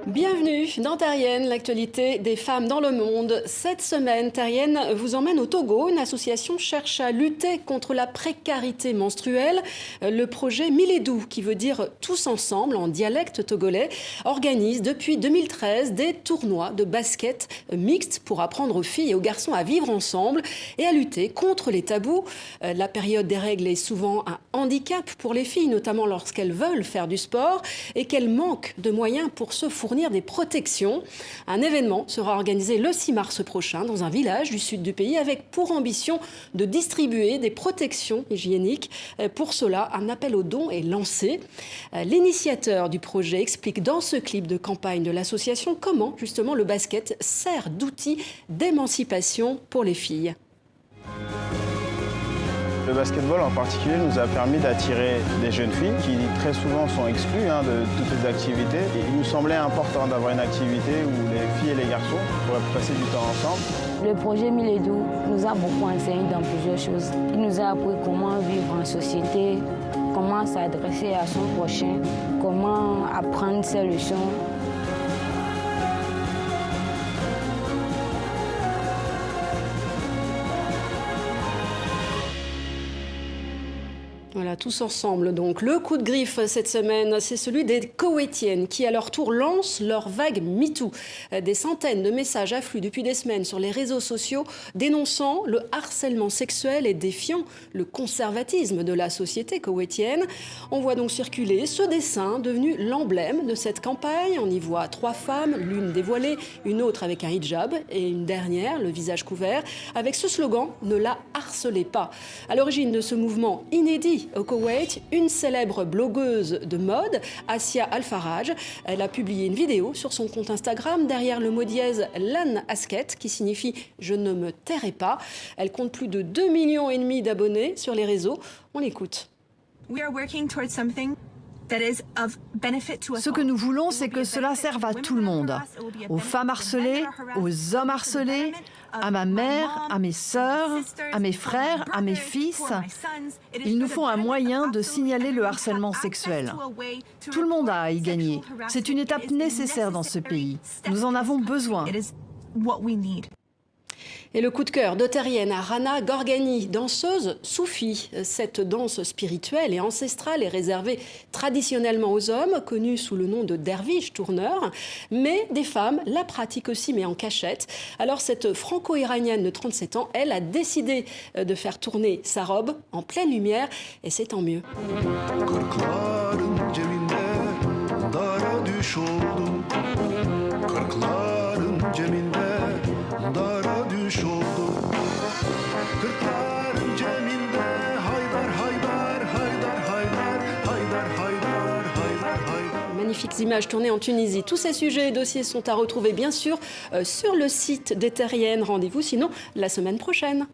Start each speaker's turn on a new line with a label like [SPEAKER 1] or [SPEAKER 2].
[SPEAKER 1] Bienvenue dans Terrienne, l'actualité des femmes dans le monde. Cette semaine, Terrienne vous emmène au Togo. Une association cherche à lutter contre la précarité menstruelle. Le projet Miledou, qui veut dire tous ensemble en dialecte togolais, organise depuis 2013 des tournois de basket mixtes pour apprendre aux filles et aux garçons à vivre ensemble et à lutter contre les tabous. La période des règles est souvent un handicap pour les filles, notamment lorsqu'elles veulent faire du sport et qu'elles manquent de moyens pour se fournir des protections. Un événement sera organisé le 6 mars prochain dans un village du sud du pays avec pour ambition de distribuer des protections hygiéniques. Pour cela, un appel aux dons est lancé. L'initiateur du projet explique dans ce clip de campagne de l'association comment justement le basket sert d'outil d'émancipation pour les filles.
[SPEAKER 2] Le basketball en particulier nous a permis d'attirer des jeunes filles qui très souvent sont exclues de toutes les activités. Et il nous semblait important d'avoir une activité où les filles et les garçons pourraient passer du temps ensemble.
[SPEAKER 3] Le projet Miledou nous a beaucoup enseigné dans plusieurs choses. Il nous a appris comment vivre en société, comment s'adresser à son prochain, comment apprendre ses leçons.
[SPEAKER 1] Voilà, tous ensemble donc. Le coup de griffe cette semaine, c'est celui des Koweïtiennes qui à leur tour lancent leur vague MeToo. Des centaines de messages affluent depuis des semaines sur les réseaux sociaux dénonçant le harcèlement sexuel et défiant le conservatisme de la société koweïtienne. On voit donc circuler ce dessin devenu l'emblème de cette campagne. On y voit 3 femmes, l'une dévoilée, une autre avec un hijab et une dernière, le visage couvert, avec ce slogan « Ne la harcelez pas ». À l'origine de ce mouvement inédit au Koweït, une célèbre blogueuse de mode, Asia Al-Faraj, elle a publié une vidéo sur son compte Instagram derrière le mot dièse Lan Asket, qui signifie « Je ne me tairai pas ». Elle compte plus de 2,5 millions d'abonnés sur les réseaux. On l'écoute.
[SPEAKER 4] Ce que nous voulons, c'est que cela serve à tout le monde, aux femmes harcelées, aux hommes harcelés, à ma mère, à mes sœurs, à mes frères, à mes fils. Il nous faut un moyen de signaler le harcèlement sexuel. Tout le monde a à y gagner. C'est une étape nécessaire dans ce pays. Nous en avons besoin.
[SPEAKER 1] Et le coup de cœur de Terrienne à Rana Gorgani, danseuse soufie. Cette danse spirituelle et ancestrale est réservée traditionnellement aux hommes, connus sous le nom de derviches tourneurs. Mais des femmes la pratiquent aussi, mais en cachette. Alors cette franco-iranienne de 37 ans, elle a décidé de faire tourner sa robe en pleine lumière, et c'est tant mieux. Magnifiques images tournées en Tunisie. Tous ces sujets et dossiers sont à retrouver bien sûr sur le site des Terriennes. Rendez-vous sinon la semaine prochaine.